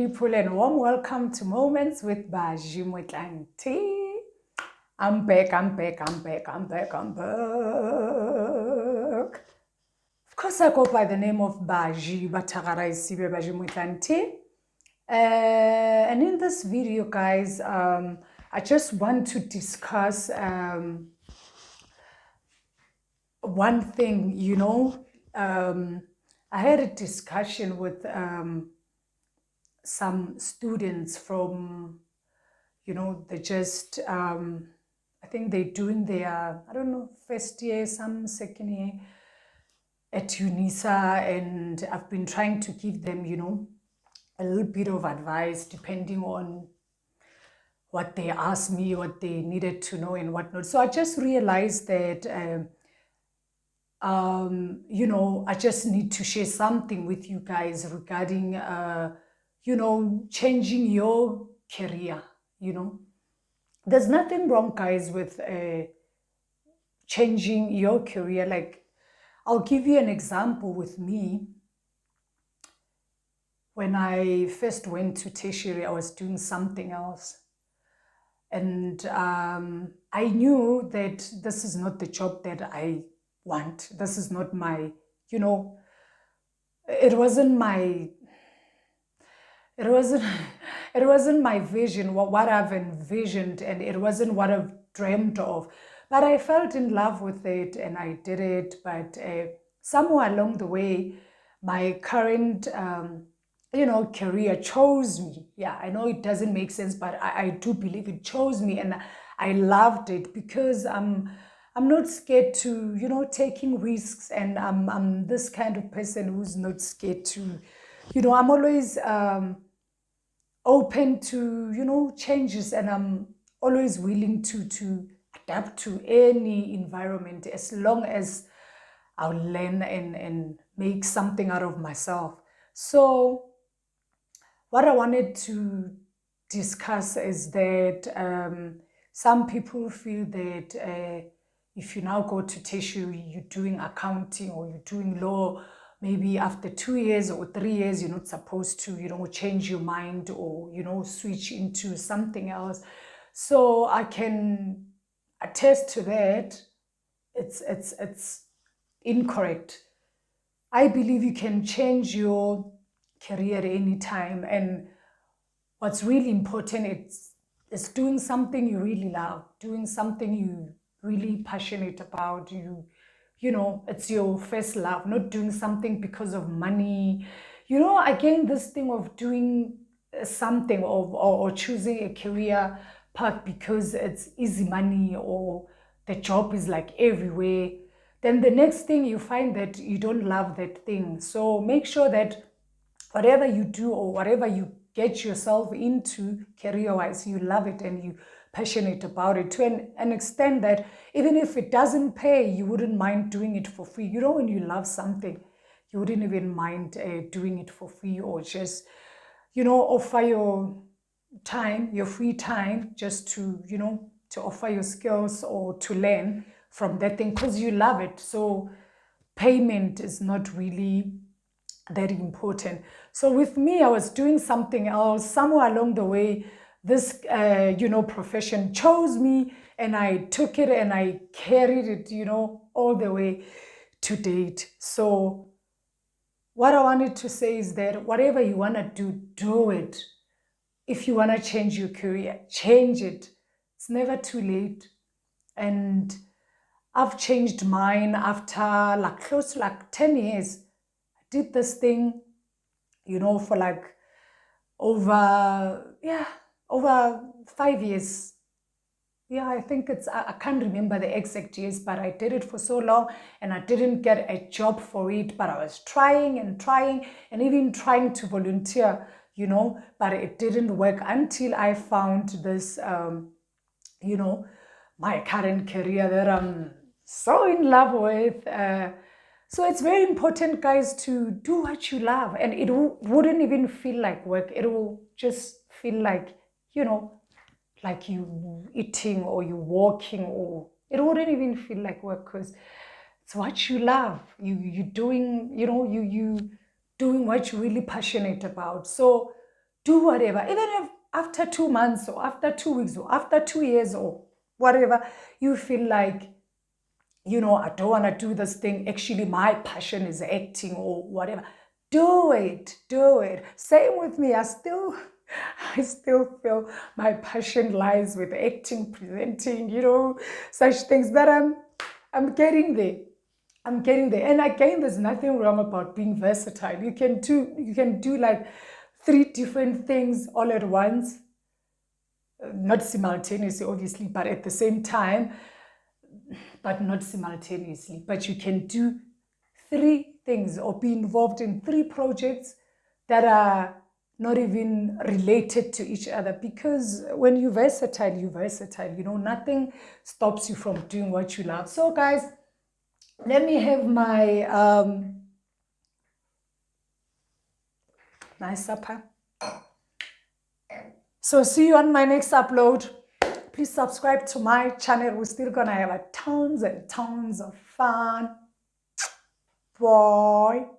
people, and warm welcome to Moments with Baji Mutlanti. I'm back. Of course, I go by the name of Baji Batagara Isibe Baji Mutlanti. And in this video, guys, I just want to discuss one thing, I had a discussion with some students from, they just, I think they're doing their, I don't know, first year, some second year at UNISA, and I've been trying to give them, a little bit of advice depending on what they asked me, what they needed to know and whatnot. So I just realized that I just need to share something with you guys regarding, changing your career. There's nothing wrong, guys, with changing your career. Like, I'll give you an example with me. When I first went to tertiary, I was doing something else. And I knew that this is not the job that I want. This is not my, it wasn't my vision, what I've envisioned, and it wasn't what I've dreamt of. But I felt in love with it and I did it. But somewhere along the way, my current career chose me. Yeah, I know it doesn't make sense, but I do believe it chose me, and I loved it because I'm not scared to, taking risks, and I'm this kind of person who's not scared to, I'm always open to, changes, and I'm always willing to adapt to any environment as long as I'll learn and make something out of myself. So what I wanted to discuss is that some people feel that if you now go to tertiary, you're doing accounting or you're doing law, maybe after 2 years or 3 years, you're not supposed to, change your mind or, switch into something else. So I can attest to that. It's incorrect. I believe you can change your career at any time, and what's really important is doing something you really love, doing something you really passionate about. It's your first love, not doing something because of money. Again, this thing of doing something or choosing a career path because it's easy money or the job is like everywhere, then the next thing you find that you don't love that thing. So make sure that whatever you do or whatever you get yourself into career-wise, you love it and you're passionate about it to an extent that even if it doesn't pay, you wouldn't mind doing it for free. When you love something, you wouldn't even mind doing it for free, or just, offer your time, your free time, just to, to offer your skills or to learn from that thing because you love it. So payment is not really that important. So with me, I was doing something else. Somewhere along the way, this profession chose me, and I took it and I carried it, all the way to date. So what I wanted to say is that whatever you want to do it. If you want to change your career, change it. It's never too late. And I've changed mine after close to 10 years. I did this thing, for over 5 years. Yeah, I think I can't remember the exact years, but I did it for so long and I didn't get a job for it, but I was trying and even trying to volunteer, but it didn't work until I found this, my current career that I'm so in love with. So it's very important, guys, to do what you love, and it wouldn't even feel like work. It will just feel like, like you eating or you walking, or it wouldn't even feel like work because it's what you love. You doing, you doing what you're really passionate about. So do whatever, even if after 2 months or after 2 weeks or after 2 years or whatever, you feel like, I don't want to do this thing. Actually, my passion is acting or whatever. Do it. Same with me. I still feel my passion lies with acting, presenting, such things. But I'm getting there. And again, there's nothing wrong about being versatile. You can do like 3 different things all at once. Not simultaneously, obviously, but at the same time, but not simultaneously. But you can do 3 things or be involved in 3 projects that are not even related to each other, because when you're versatile, nothing stops you from doing what you love. So guys, let me have my my supper. So see you on my next upload. Please subscribe to my channel. We're still gonna have tons and tons of fun. Bye.